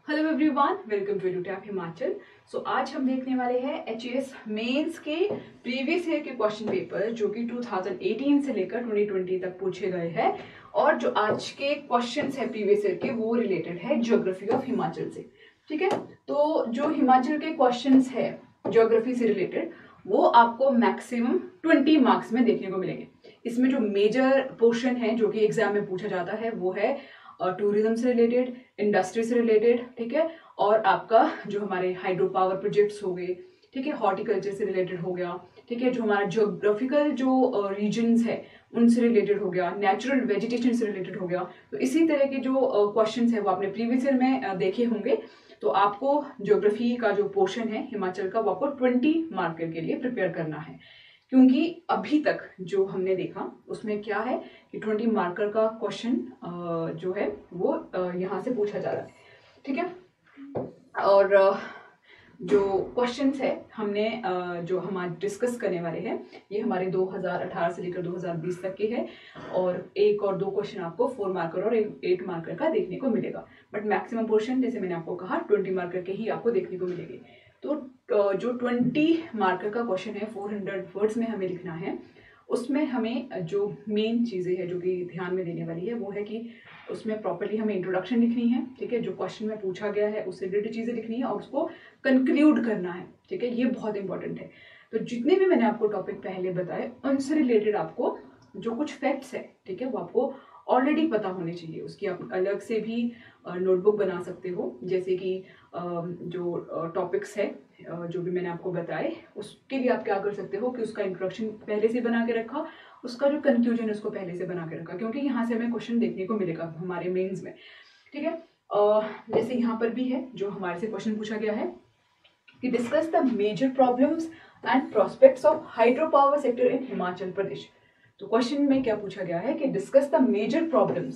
Hello everyone, welcome to Edutap Himachal. So आज हम देखने वाले हैं एचएएस मेंस के प्रीवियस ईयर के क्वेश्चन पेपर जो कि 2018 से लेकर 2020 तक पूछे गए हैं। और जो आज के क्वेश्चंस है प्रीवियस ईयर के वो रिलेटेड है ज्योग्राफी ऑफ हिमाचल से। ठीक है, तो जो हिमाचल के क्वेश्चंस है ज्योग्राफी से रिलेटेड वो आपको मैक्सिमम 20 मार्क्स में देखने को मिलेंगे। इसमें जो मेजर पोर्शन है जो कि एग्जाम में पूछा जाता है वो है टूरिज्म से रिलेटेड, इंडस्ट्री से रिलेटेड, ठीक है, और आपका जो हमारे हाइड्रो पावर प्रोजेक्ट्स हो गए, ठीक है, हॉर्टिकल्चर से रिलेटेड हो गया, ठीक है, जो हमारा ज्योग्राफिकल जो रीजन्स है उनसे रिलेटेड हो गया, नेचुरल वेजिटेशन से रिलेटेड हो गया। तो इसी तरह के जो क्वेश्चंस है वो आपने प्रीवियस ईयर में देखे होंगे। तो आपको ज्योग्राफी का जो पोर्शन है हिमाचल का वो आपको 20 मार्कर के लिए प्रिपेयर करना है, क्योंकि अभी तक जो हमने देखा उसमें क्या है कि 20 मार्कर का क्वेश्चन जो है वो यहाँ से पूछा जा रहा है। ठीक है, और जो क्वेश्चंस है हमने जो हम आज डिस्कस करने वाले हैं ये हमारे 2018 से लेकर 2020 तक के हैं। और एक और दो क्वेश्चन आपको 4 मार्कर और 8 मार्कर का देखने को मिलेगा, बट मैक्सिमम पोर्शन जैसे मैंने आपको कहा 20 मार्कर के ही आपको देखने को मिलेंगे। तो जो 20 मार्कर का क्वेश्चन है 400 वर्ड्स में हमें लिखना है, उसमें हमें जो मेन चीज़ें हैं जो कि ध्यान में देने वाली है वो है कि उसमें प्रॉपर्ली हमें इंट्रोडक्शन लिखनी है, ठीक है, जो क्वेश्चन में पूछा गया है उससे रिलेटेड चीज़ें लिखनी है और उसको कंक्लूड करना है। ठीक है, ये बहुत इंपॉर्टेंट है। तो जितने भी मैंने आपको टॉपिक पहले बताए उनसे रिलेटेड आपको जो कुछ फैक्ट्स है, ठीक है, वो आपको ऑलरेडी पता होने चाहिए। उसकी आप अलग से भी नोटबुक बना सकते हो, जैसे कि जो टॉपिक्स है जो भी मैंने आपको बताए उसके लिए आप क्या कर सकते हो कि उसका इंट्रोडक्शन पहले से बना के रखा, उसका जो कंक्लूजन है उसको पहले से बना के रखा, क्योंकि यहाँ से हमें क्वेश्चन देखने को मिलेगा हमारे मेंस में। ठीक है, जैसे यहाँ पर भी है जो हमारे से क्वेश्चन पूछा गया है कि discuss the major problems and prospects of hydro power sector in Himachal Pradesh. तो क्वेश्चन में क्या पूछा गया है कि डिस्कस द मेजर प्रॉब्लम्स।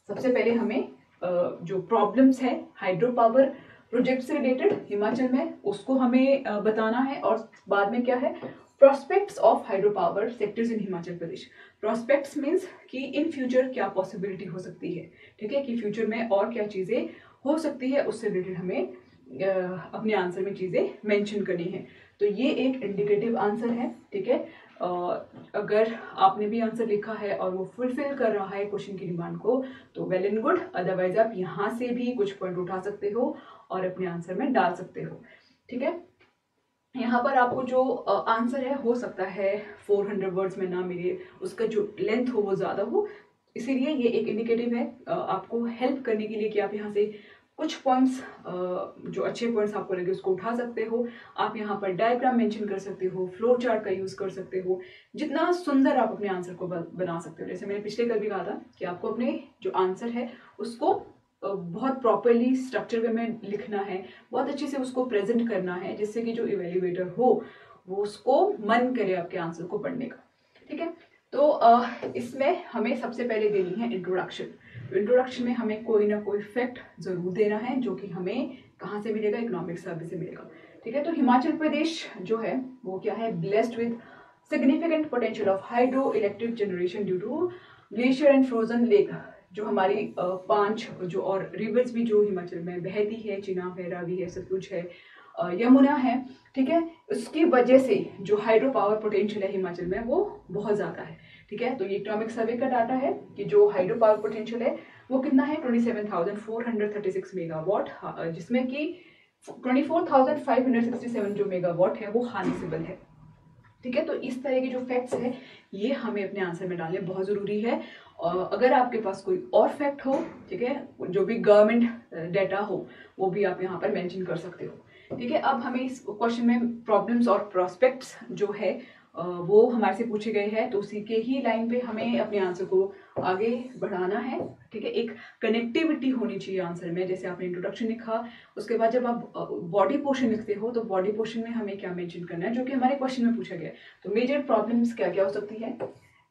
सबसे पहले हमें जो प्रॉब्लम्स है हाइड्रो पावर प्रोजेक्ट से रिलेटेड हिमाचल में उसको हमें बताना है, और बाद में क्या है prospects of hydro power sectors in Himachal Pradesh. Prospects means कि इन फ्यूचर क्या पॉसिबिलिटी हो सकती है, ठीक है, कि फ्यूचर में और क्या चीज़ें हो सकती है, उससे रिलेटेड हमें अपने आंसर में चीज़ें मेंशन करनी है। तो ये एक इंडिकेटिव आंसर है। ठीक है, अगर आपने भी आंसर लिखा है और वो फुलफिल कर रहा है क्वेश्चन की डिमांड को तो वेल एंड गुड, अदरवाइज आप यहाँ से भी कुछ पॉइंट उठा सकते हो और अपने आंसर में डाल सकते हो। ठीक है, यहाँ पर आपको जो आंसर है हो सकता है 400 वर्ड्स में ना मिले, उसका जो लेंथ हो वो ज़्यादा हो, इसीलिए ये एक इंडिकेटिव है आपको हेल्प करने के लिए कि आप यहाँ से कुछ पॉइंट्स जो अच्छे पॉइंट्स आपको लगे उसको उठा सकते हो। आप यहाँ पर डायग्राम मेंशन कर सकते हो, फ्लो चार्ट का यूज़ कर सकते हो, जितना सुंदर आप अपने आंसर को बना सकते हो। जैसे मैंने पिछले कल भी कहा था कि आपको अपने जो आंसर है उसको बहुत प्रॉपरली स्ट्रक्चर वे में लिखना है, बहुत अच्छे से उसको प्रेजेंट करना है, जिससे कि जो इवेल्युएटर हो वो उसको मन करे आपके आंसर को पढ़ने का। ठीक है, तो इसमें हमें सबसे पहले देनी है इंट्रोडक्शन। तो इंट्रोडक्शन में हमें कोई ना कोई फैक्ट जरूर देना है जो कि हमें कहाँ से मिलेगा, इकोनॉमिक सर्वे से मिलेगा। ठीक है, तो हिमाचल प्रदेश जो है वो क्या है, blessed with significant potential of hydro electric generation due to glacier and frozen lake. जो हमारी 5 जो और रिवर्स भी जो हिमाचल में बहती है, चिनाब है, रावी है, सतलुज है, यमुना है, ठीक है, उसकी वजह से जो हाइड्रो पावर पोटेंशियल है हिमाचल में वो बहुत ज़्यादा है। ठीक है, तो ये इकोनॉमिक सर्वे का डाटा है कि जो हाइड्रो पावर पोटेंशियल है वो कितना है 27,436 मेगावाट, जिसमें कि 24,567 जो मेगावाट है वो हार्नेसेबल है। ठीक है, तो इस तरह के जो फैक्ट्स है ये हमें अपने आंसर में डालने बहुत ज़रूरी है। अगर आपके पास कोई और फैक्ट हो, ठीक है, जो भी गवर्नमेंट डाटा हो वो भी आप यहाँ पर मेंशन कर सकते हो। ठीक है, अब हमें इस क्वेश्चन में प्रॉब्लम्स और प्रोस्पेक्ट्स जो है वो हमारे से पूछे गए हैं, तो उसी के ही लाइन पे हमें अपने आंसर को आगे बढ़ाना है। ठीक है, एक कनेक्टिविटी होनी चाहिए आंसर में। जैसे आपने इंट्रोडक्शन लिखा, उसके बाद जब आप बॉडी पोर्शन लिखते हो तो बॉडी पोर्शन में हमें क्या मेंशन करना है जो कि हमारे क्वेश्चन में पूछा गया है। तो मेजर प्रॉब्लम्स क्या क्या हो सकती है,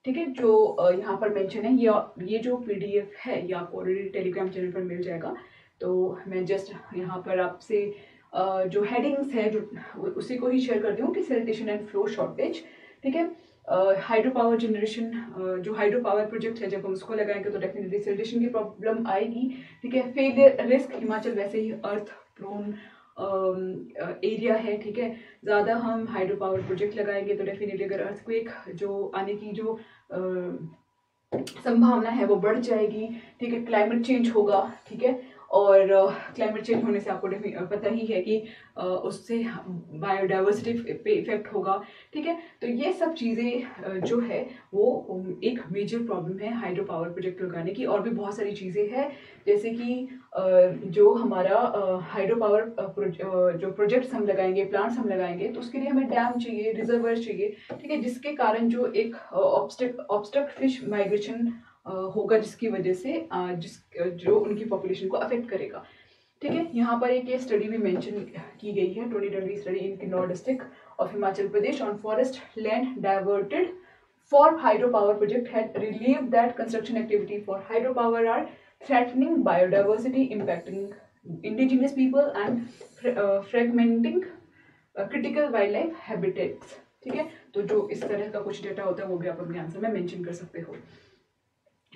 ठीक है, जो यहाँ पर मेंशन है, ये जो PDF है ये आपको ऑलरेडी टेलीग्राम चैनल पर मिल जाएगा। तो मैं जस्ट यहाँ पर आपसे जो हेडिंग्स है जो उसी को ही शेयर कर दूँ कि सैनिटेशन एंड फ्लो शॉर्टेज। ठीक है, हाइड्रो पावर जनरेशन, जो हाइड्रो पावर प्रोजेक्ट है, जब हम उसको लगाएंगे तो डेफिनेटली सिल्टेशन की प्रॉब्लम आएगी, ठीक है। फेलियर रिस्क, हिमाचल वैसे ही अर्थ प्रोन एरिया है, ठीक है। ज़्यादा हम हाइड्रो पावर प्रोजेक्ट लगाएंगे तो डेफिनेटली अगर अर्थक्वेक जो आने की जो संभावना है वो बढ़ जाएगी, ठीक है। क्लाइमेट चेंज होगा, ठीक है। और क्लाइमेट चेंज होने से आपको पता ही है कि उससे बायोडाइवर्सिटी पे इफेक्ट होगा, ठीक है। तो ये सब चीज़ें जो है वो एक मेजर प्रॉब्लम है हाइड्रो पावर प्रोजेक्ट लगाने की। और भी बहुत सारी चीज़ें हैं, जैसे कि जो हमारा हाइड्रो पावर जो प्रोजेक्ट्स हम लगाएंगे, प्लांट्स हम लगाएंगे, तो उसके लिए हमें डैम चाहिए, रिजर्वर चाहिए, ठीक है, जिसके कारण जो एक ऑब्स्ट्रक्ट फिश माइग्रेशन होगा, जिसकी वजह से जो उनकी पॉपुलेशन को अफेक्ट करेगा, ठीक है। यहाँ पर एक स्टडी भी मेंशन की गई है, 2020 study in Kinnaur district of Himachal Pradesh on forest land diverted for hydro power project had revealed that construction activity for hydro power are threatening biodiversity, impacting indigenous people and fragmenting critical wildlife habitats, ठीक है। तो जो इस तरह का कुछ data होता है वो भी आप अपने आंसर में मेंशन कर सकते हो,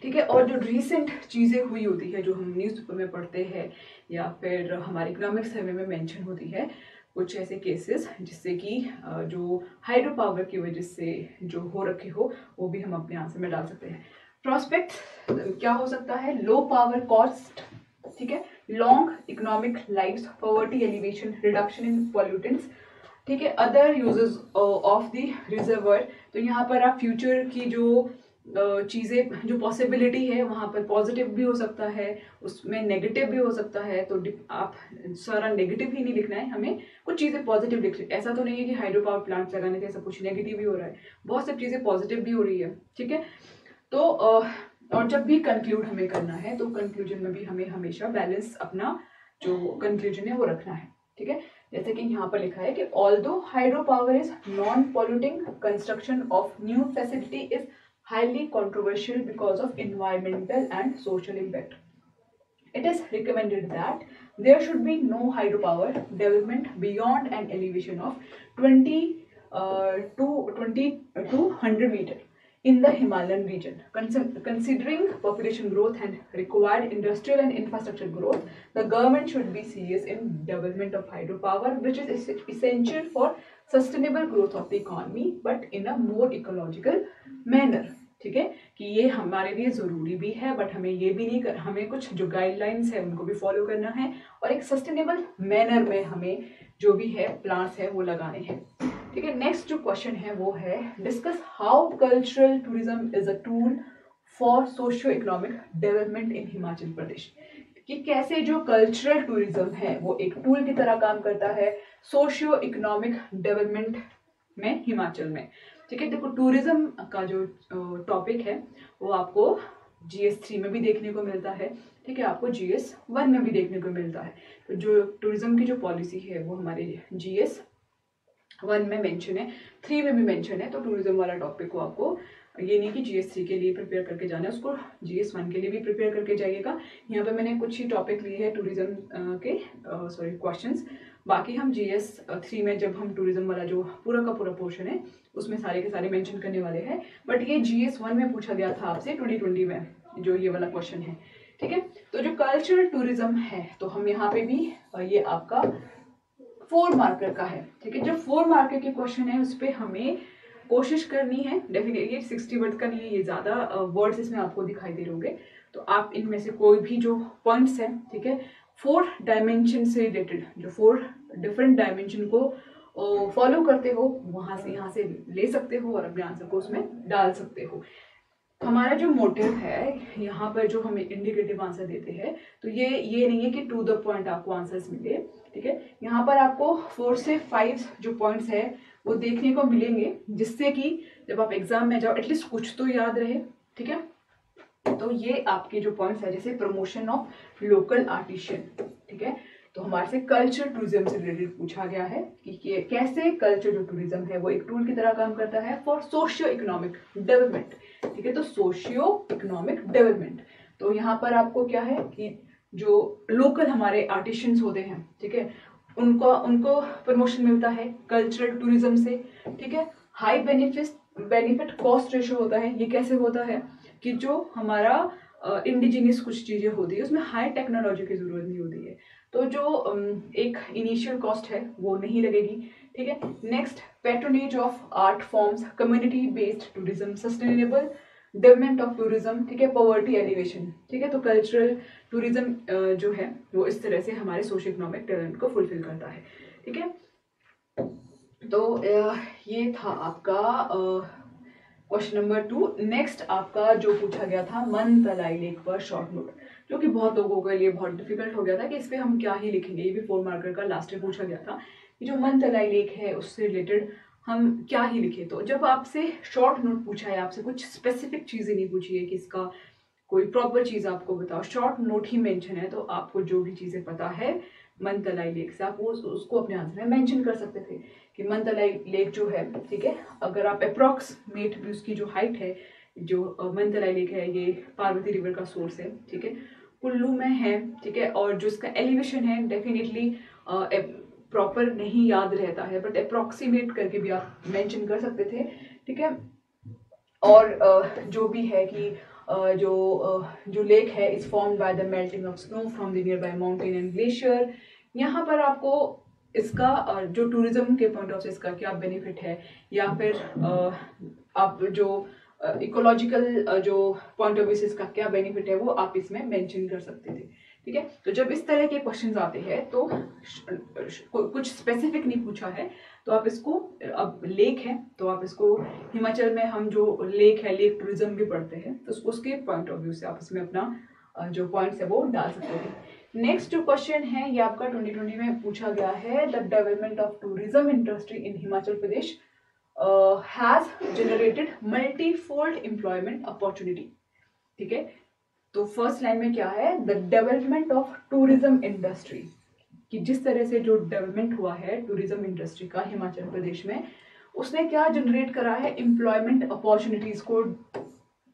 ठीक है। और जो रीसेंट चीज़ें हुई होती है, जो हम न्यूज़पेपर में पढ़ते हैं या फिर हमारे इकोनॉमिक सर्वे में मेंशन होती है, कुछ ऐसे केसेस जिससे कि जो हाइड्रो पावर की वजह से जो हो रखे हो, वो भी हम अपने आंसर में डाल सकते हैं। प्रोस्पेक्ट क्या हो सकता है? लो पावर कॉस्ट, ठीक है, long economic life, poverty alleviation, reduction in pollutants, ठीक है, other uses of the reservoir. तो यहाँ पर आप फ्यूचर की जो चीज़ें, जो पॉसिबिलिटी है, वहाँ पर पॉजिटिव भी हो सकता है, उसमें नेगेटिव भी हो सकता है। तो आप सारा नेगेटिव ही नहीं लिखना है, हमें कुछ चीज़ें पॉजिटिव लिख। ऐसा तो नहीं है कि हाइड्रो पावर प्लांट लगाने से सब कुछ नेगेटिव भी हो रहा है, बहुत सब चीज़ें पॉजिटिव भी हो रही है, ठीक है। तो और जब भी कंक्लूड हमें करना है तो कंक्लूजन में भी हमें हमेशा बैलेंस अपना जो कंक्लूजन है वो रखना है, ठीक है। जैसे कि यहाँ पर लिखा है कि although hydro power is non polluting, construction of new facility is highly controversial because of environmental and social impact. It is recommended that there should be no hydropower development beyond an elevation of 20 to 100 meter in the Himalayan region. Considering population growth and required industrial and infrastructure growth, the government should be serious in development of hydropower, which is essential for sustainable growth of the economy, but in a more ecological manner. ठीक है, कि ये हमारे लिए ज़रूरी भी है, but हमें ये भी नहीं हमें कुछ जो गाइडलाइंस है उनको भी फॉलो करना है, और एक सस्टेनेबल मैनर में हमें जो भी है प्लांट्स है वो लगाने हैं, ठीक है। नेक्स्ट जो क्वेश्चन है वो है discuss how cultural tourism is a tool for socio economic development in Himachal Pradesh, कि कैसे जो कल्चरल टूरिज्म है वो एक टूल की तरह काम करता है सोशियो इकोनॉमिक डेवलपमेंट में हिमाचल में, ठीक है। देखो, टूरिज्म का जो टॉपिक है वो आपको GS 3 में भी देखने को मिलता है, ठीक है, आपको GS 1 में भी देखने को मिलता है। तो जो टूरिज्म की जो पॉलिसी है वो हमारे GS 1 में मेंशन है, 3 में भी मेंशन है। तो टूरिज्म वाला टॉपिक को आपको ये नहीं कि GS 3 के लिए प्रिपेयर करके जाना है, उसको GS 1 के लिए भी प्रिपेयर करके जाइएगा। यहाँ पे मैंने कुछ ही टॉपिक लिए हैं टूरिज्म के क्वेश्चंस, बाकी हम GS 3 में जब हम टूरिज्म वाला जो पूरा का पूरा पोर्शन है उसमें सारे के सारे मेंशन करने वाले हैं। बट ये GS 1 में पूछा गया था आपसे 2020 में जो ये वाला क्वेश्चन है, ठीक है। तो जो कल्चरल टूरिज्म है तो हम यहाँ पे भी ये आपका 4 मार्कर का है, ठीक है। जो 4 मार्कर के क्वेश्चन है उस पर हमें कोशिश करनी है, डेफिनेटली 60 वर्ड का नहीं है, ये ज़्यादा वर्ड्स इसमें आपको दिखाई दे रहे होंगे। तो आप इनमें से कोई भी जो पॉइंट्स हैं, ठीक है, 4 डायमेंशन से रिलेटेड, जो 4 डिफरेंट डायमेंशन को फॉलो करते हो वहाँ से ले सकते हो और अपने आंसर को उसमें डाल सकते हो। हमारा जो मोटिव है यहाँ पर जो हमें इंडिकेटिव आंसर देते हैं, तो ये नहीं है कि टू द पॉइंट आपको आंसर्स मिले, ठीक है। यहाँ पर आपको 4 से 5 जो पॉइंट्स है वो देखने को मिलेंगे, जिससे कि जब आप एग्जाम में जाओ एटलीस्ट कुछ तो याद रहे, ठीक है। तो ये आपके जो पॉइंट्स है, जैसे प्रमोशन ऑफ लोकल आर्टिशियन, ठीक है। तो हमारे से कल्चर टूरिज्म से रिलेटेड पूछा गया है कि कैसे कल्चर जो टूरिज्म है वो एक टूल की तरह काम करता है फॉर सोशियो इकोनॉमिक डेवलपमेंट, ठीक है। तो सोशियो इकोनॉमिक डेवलपमेंट, तो यहाँ पर आपको क्या है कि जो लोकल हमारे आर्टिशियंस होते हैं, ठीक है, उनको प्रमोशन मिलता है कल्चरल टूरिज्म से, ठीक है। हाई बेनिफिट कॉस्ट रेशो होता है। ये कैसे होता है कि जो हमारा इंडिजिनियस कुछ चीजें होती है उसमें हाई टेक्नोलॉजी की जरूरत नहीं होती है, तो जो एक इनिशियल कॉस्ट है वो नहीं लगेगी। ठीक है, next patronage of art forms, community based tourism, sustainable development of tourism, ठीक है, पॉवर्टी एलिवेशन। ठीक है, तो कल्चरल टूरिज्म जो है वो इस तरह से हमारे सोशो इकोनॉमिक टैलेंट को फुलफिल करता है। ठीक है, तो ये था आपका क्वेश्चन नंबर 2। नेक्स्ट आपका जो पूछा गया था मन तलाई लेक पर शॉर्ट नोट, जो कि बहुत लोगों के लिए बहुत डिफिकल्ट हो गया था कि इस पे हम क्या ही लिखेंगे। ये भी 4 मार्कर का लास्ट में पूछा गया था कि जो मन तलाई लेक है उससे रिलेटेड हम क्या ही लिखे। तो जब आपसे शॉर्ट नोट पूछा है, आपसे कुछ स्पेसिफिक चीजें नहीं पूछी है कि इसका कोई प्रॉपर चीज आपको बताओ, शॉर्ट नोट ही मेंशन है, तो आपको जो भी चीजें पता है मन तलाई लेक से आप वो उसको अपने आंसर में मेंशन कर सकते थे कि मन तलाई लेक जो है, ठीक है, अगर आप अप्रॉक्सीमेट भी उसकी जो हाइट है, जो मन तलाई लेक है ये पार्वती रिवर का सोर्स है, ठीक है, कुल्लू में है, ठीक है, और जो इसका एलिवेशन है डेफिनेटली प्रॉपर नहीं याद रहता है, बट अप्रॉक्सीमेट करके भी आप मेंशन कर सकते थे। ठीक है, और जो भी है कि जो लेक है is formed by the melting of snow from the near by mountain and glacier. यहाँ पर आपको इसका जो टूरिज्म के पॉइंट ऑफ से इसका क्या बेनिफिट है, या फिर आप जो इकोलॉजिकल जो पॉइंट ऑफ व्यू से इसका क्या बेनिफिट है वो आप इसमें मेंशन कर सकते थे। ठीक है, तो जब इस तरह के क्वेश्चंस आते हैं तो कुछ स्पेसिफिक नहीं पूछा है, तो आप इसको, अब लेक है तो आप इसको, हिमाचल में हम जो लेक है लेक टूरिज्म भी पढ़ते हैं, तो उसके पॉइंट ऑफ व्यू से आप इसमें अपना जो पॉइंट्स है वो डाल सकते हैं। नेक्स्ट जो क्वेश्चन है ये आपका 2020 में पूछा गया है, the development of tourism industry in Himachal Pradesh has generated multifold employment opportunity. ठीक है, तो फर्स्ट लाइन में क्या है, the development of tourism industry, कि जिस तरह से जो डेवलपमेंट हुआ है टूरिज्म इंडस्ट्री का हिमाचल प्रदेश में, उसने क्या जनरेट करा है, एम्प्लॉयमेंट अपॉर्चुनिटीज को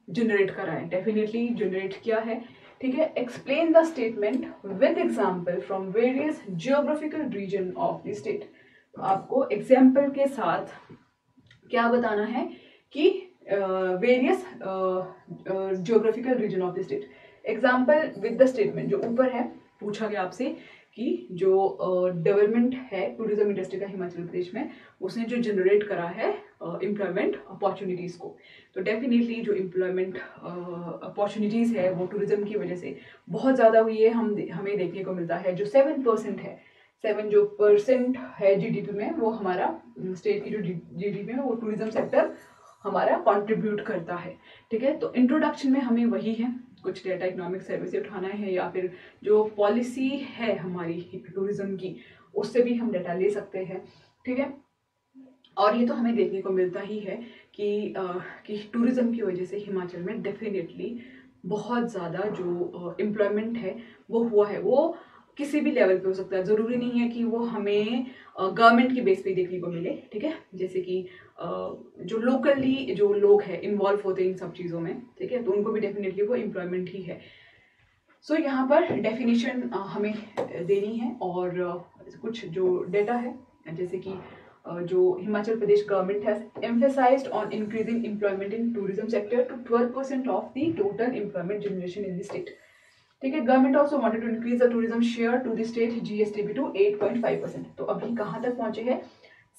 जनरेट करा है, डेफिनेटली जनरेट किया है। ठीक है, explain the statement with example from various geographical region of the state. तो आपको एग्जाम्पल के साथ क्या बताना है कि various geographical region of the state, example with the statement, जो ऊपर है पूछा गया आपसे कि जो डेवलपमेंट है टूरिज्म इंडस्ट्री का हिमाचल प्रदेश में, उसने जो जनरेट करा है एम्प्लॉयमेंट अपॉर्चुनिटीज को, तो डेफिनेटली जो एम्प्लॉयमेंट अपॉर्चुनिटीज है वो टूरिज्म की वजह से बहुत ज़्यादा हुई है। हमें देखने को मिलता है जो 7% है, 7 जो % है जीडीपी में, वो हमारा स्टेट की जो जीडीपी में वो टूरिज्म सेक्टर हमारा कंट्रीब्यूट करता है। ठीक है, तो इंट्रोडक्शन में हमें वही है, कुछ डेटा इकोनॉमिक सर्वे से उठाना है, या फिर जो पॉलिसी है हमारी टूरिज्म की उससे भी हम डेटा ले सकते हैं। ठीक है, और ये तो हमें देखने को मिलता ही है कि टूरिज्म की वजह से हिमाचल में डेफिनेटली बहुत ज़्यादा जो एम्प्लॉयमेंट है वो हुआ है। वो किसी भी लेवल पे हो सकता है, ज़रूरी नहीं है कि वो हमें गवर्नमेंट के बेस पे देखने को मिले। ठीक है, जैसे कि जो लोकली जो लोग हैं इन्वॉल्व होते हैं इन सब चीज़ों में, ठीक है, तो उनको भी डेफिनेटली वो एम्प्लॉयमेंट ही है। सो यहाँ पर डेफिनेशन हमें देनी है, और कुछ जो डेटा है, जैसे कि जो Himachal Pradesh government has emphasised on increasing employment in tourism sector to 12% of the total employment generation in the state. ठीक है, government also wanted to increase the tourism share to the state GSTP to 8.5%। तो अभी कहाँ तक पहुंचे हैं,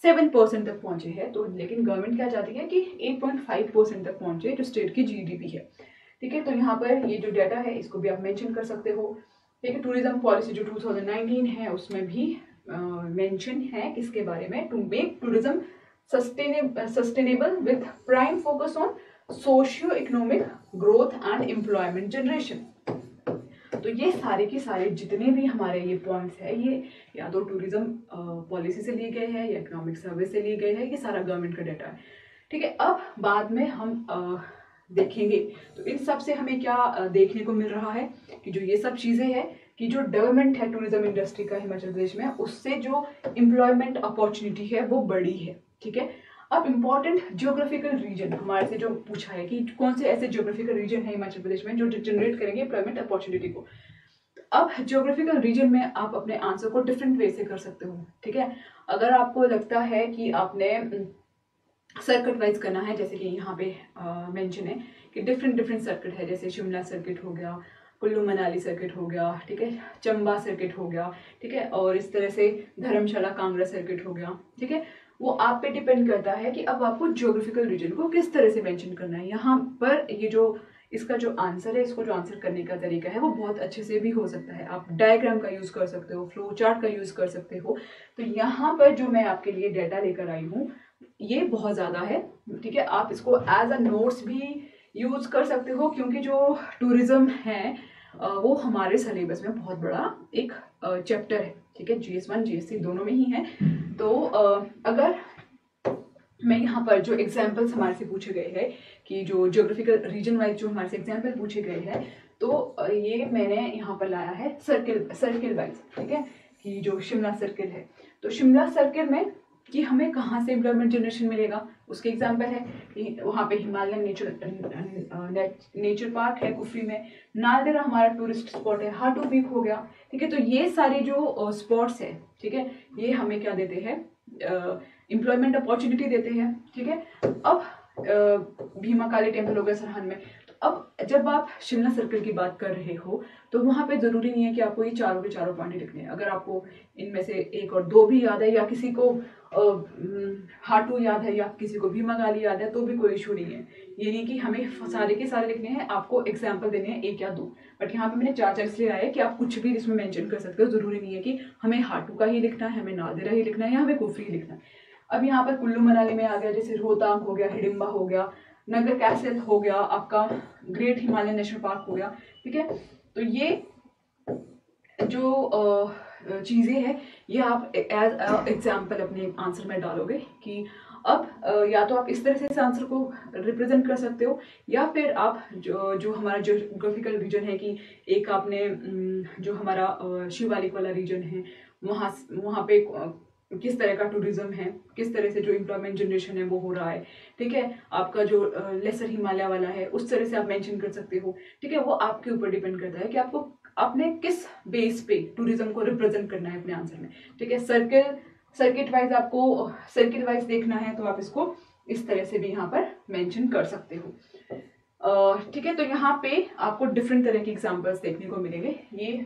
7% तक पहुंचे हैं, तो लेकिन गवर्नमेंट क्या चाहती है कि 8.5% तक पहुंचे जो स्टेट की जीडीपी है। ठीक है, तो यहाँ पर ये जो डाटा है इसको भी आप मेंशन कर सकते हो। ठीक है, टूरिज्म पॉलिसी जो 2019 है उसमें भी मेंशन है किसके बारे में, to make tourism sustainable with prime focus on socio economic growth and employment generation. तो ये सारे के सारे जितने भी हमारे ये पॉइंट्स है, ये या तो टूरिज्म पॉलिसी से लिए गए हैं या इकोनॉमिक सर्वे से लिए गए हैं, ये सारा गवर्नमेंट का डाटा है। ठीक है, अब बाद में हम देखेंगे तो इन सब से हमें क्या देखने को मिल रहा है कि जो ये सब चीज़ें हैं कि जो डेवलपमेंट है टूरिज्म इंडस्ट्री का हिमाचल प्रदेश में, उससे जो एम्प्लॉयमेंट अपॉर्चुनिटी है वो बढ़ी है। ठीक है, अब इम्पॉर्टेंट जियोग्राफिकल रीजन हमारे से जो पूछा है कि कौन से ऐसे जियोग्राफिकल रीजन है हिमाचल प्रदेश में जो जनरेट करेंगे एम्प्लॉयमेंट अपॉर्चुनिटी को। अब जियोग्राफिकल रीजन में आप अपने आंसर को डिफरेंट वे से कर सकते हो। ठीक है, अगर आपको लगता है कि आपने सर्किट वाइज करना है, जैसे कि यहाँ पे मेंशन है कि डिफरेंट सर्किट है, जैसे शिमला सर्किट हो गया, कुल्लू मनाली सर्किट हो गया, ठीक है, चंबा सर्किट हो गया, ठीक है, और इस तरह से धर्मशाला कांगड़ा सर्किट हो गया, ठीक है। वो आप पे डिपेंड करता है कि अब आपको ज्योग्राफिकल रीजन को किस तरह से मेंशन करना है। यहाँ पर ये जो इसका जो आंसर है, इसको जो आंसर करने का तरीका है वो बहुत अच्छे से भी हो सकता है। आप डायग्राम का यूज कर सकते हो, फ्लो चार्ट का यूज कर सकते हो। तो यहाँ पर जो मैं आपके लिए डेटा लेकर आई हूँ ये बहुत ज्यादा है, ठीक है। आप इसको एज अ नोट्स भी यूज कर सकते हो, क्योंकि जो टूरिज्म है वो हमारे सिलेबस में बहुत बड़ा एक चैप्टर है, ठीक है। GS1 GS3 दोनों में ही है। तो अगर मैं यहाँ पर जो एग्जाम्पल्स हमारे से पूछे गए हैं कि जो ज्योग्राफिकल रीजन वाइज जो हमारे से एग्जाम्पल पूछे गए हैं, तो ये मैंने यहाँ पर लाया है सर्किल वाइज, ठीक है, कि जो शिमला सर्किल है, तो शिमला सर्किल में कि हमें कहाँ से एम्प्लॉयमेंट जनरेशन मिलेगा, उसके एग्जाम्पल है कि वहाँ पे हिमालयन नेचर पार्क है कुफरी में, नालदेहरा हमारा टूरिस्ट स्पॉट है, हाटू पीक हो गया, ठीक है। तो ये सारे जो स्पॉट्स है, ठीक है, ये हमें क्या देते हैं, एम्प्लॉयमेंट अपॉर्चुनिटी देते हैं, ठीक है। अब भीमा काली टेम्पल हो गया सरहद में। तो अब जब आप शिमला सर्किल की बात कर रहे हो तो वहां पे जरूरी नहीं है कि आपको ये चारों के चारों पॉइंट लिखने हैं। अगर आपको इनमें से एक और दो भी याद है, या किसी को हाटू याद है, या किसी को भीमा काली याद है, तो भी कोई इशू नहीं है। ये नहीं कि हमें सारे के सारे लिखने हैं, आपको एग्जाम्पल देने हैं एक या दो। बट यहाँ पे मैंने चार इसलिए आया कि आप कुछ भी इसमें मेंशन कर सकते हो। जरूरी नहीं है कि हमें हाटू का ही लिखना है, हमें नालदेहरा ही लिखना है, या हमें कुफरी ही लिखना है। अब यहाँ पर कुल्लू मनाली में आ गया, जैसे रोहतांग हो गया, हिडिंबा हो गया, नगर कैसल हो गया, आपका ग्रेट हिमालयन नेशनल पार्क हो गया, ठीक है। तो ये जो चीजें हैं ये आप एज एग्जाम्पल अपने आंसर में डालोगे कि अब या तो आप इस तरह से इस आंसर को रिप्रेजेंट कर सकते हो, या फिर आप जो हमारा ज्योग्राफिकल रीजन है कि एक आपने जो हमारा शिवालिक वाला रीजन है, वहाँ पे किस तरह का टूरिज्म है, किस तरह से जो एम्प्लॉयमेंट जनरेशन है वो हो रहा है, ठीक है। आपका जो लेसर हिमालय वाला है उस तरह से आप मेंशन कर सकते हो, ठीक है। वो आपके ऊपर डिपेंड करता है कि आपको आपने किस बेस पे टूरिज्म को रिप्रेजेंट करना है अपने आंसर में, ठीक है। सर्किट वाइज आपको सर्किल वाइज देखना है तो आप इसको इस तरह से भी यहाँ पर मेंशन कर सकते हो, ठीक है। तो यहाँ पे आपको डिफरेंट तरह के एग्जांपल्स देखने को मिलेंगे। ये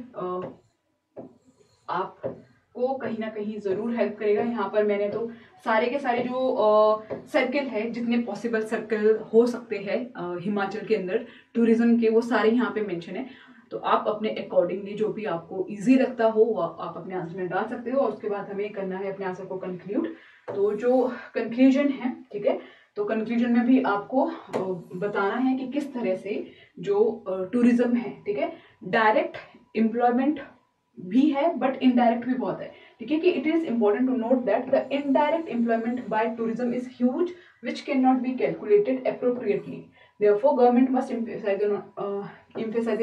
आपको कहीं ना कहीं जरूर हेल्प करेगा। यहाँ पर मैंने तो सारे के सारे जो सर्किल है, जितने पॉसिबल सर्किल हो सकते हैं हिमाचल के अंदर टूरिज्म के, वो सारे यहाँ पे मेंशन है। तो आप अपने अकॉर्डिंगली जो भी आपको इजी लगता हो वो आप अपने आंसर में डाल सकते हो। और उसके बाद हमें करना है अपने आंसर को कंक्लूड। तो जो कंक्लूजन है, ठीक है, तो कंक्लूजन में भी आपको बताना है कि किस तरह से जो टूरिज्म है, ठीक है, डायरेक्ट एम्प्लॉयमेंट भी है बट इनडायरेक्ट भी बहुत है, ठीक है। कि it is important to note that the indirect employment by tourism is huge which cannot be calculated appropriately. Therefore, government must emphasize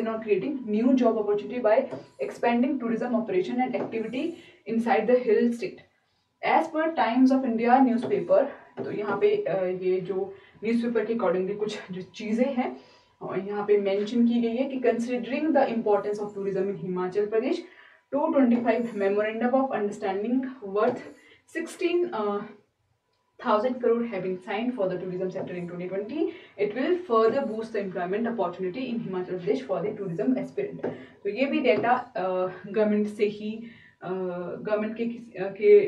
on creating new job opportunity by expanding tourism operation and activity inside the hill state. As per Times of India newspaper, तो यहाँ पे ये जो newspaper के accordingly कुछ जो चीजें हैं और यहाँ पे मेंशन की गई है कि considering the importance of tourism in Himachal Pradesh, 225 memorandum of understanding worth 16,000 crore have been signed for the tourism sector in 2020. It will further boost the employment opportunity in Himachal Pradesh for the tourism aspirant. तो ये भी data government से ही government के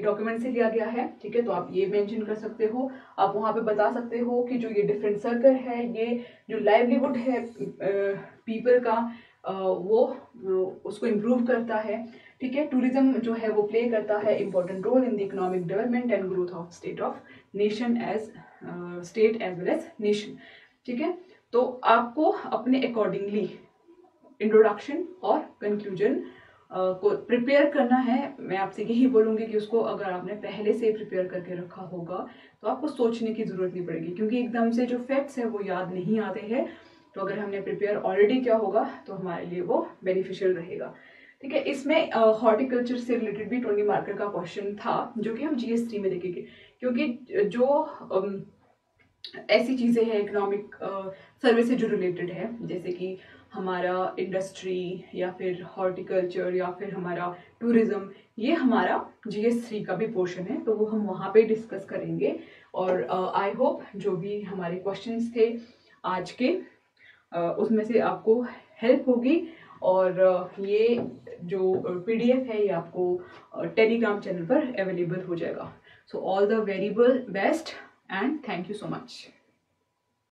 document से लिया गया है, ठीक है। तो आप ये मेंशन कर सकते हो, आप वहाँ पे बता सकते हो कि जो ये डिफरेंट सर्कल है, ये जो लाइवलीहुड है पीपल का, वो उसको इम्प्रूव करता है, ठीक है। टूरिज्म जो है वो प्ले करता है important role in the economic development and growth of state of nation as state as well as nation, ठीक है। तो आपको अपने अकॉर्डिंगली इंट्रोडक्शन और कंक्लूजन को प्रिपेयर करना है। मैं आपसे यही बोलूँगी कि उसको अगर आपने पहले से प्रिपेयर करके रखा होगा तो आपको सोचने की जरूरत नहीं पड़ेगी, क्योंकि एकदम से जो फैक्ट्स है वो याद नहीं आते हैं। तो अगर हमने प्रिपेयर ऑलरेडी किया होगा तो हमारे लिए वो बेनिफिशियल रहेगा, ठीक है। इसमें हॉर्टिकल्चर से रिलेटेड भी 20 मार्कर का क्वेश्चन था जो कि हम GS3 में देखेंगे, क्योंकि जो ऐसी चीजें हैं इकोनॉमिक सर्वे से जो रिलेटेड है, जैसे कि हमारा इंडस्ट्री या फिर हॉर्टिकल्चर या फिर हमारा टूरिज्म, ये हमारा GS3 का भी पोर्शन है, तो वो हम वहाँ पे डिस्कस करेंगे। और आई होप जो भी हमारे क्वेश्चंस थे आज के उसमें से आपको हेल्प होगी। और ये जो PDF है ये आपको टेलीग्राम चैनल पर अवेलेबल हो जाएगा। So all the very best and thank you so much.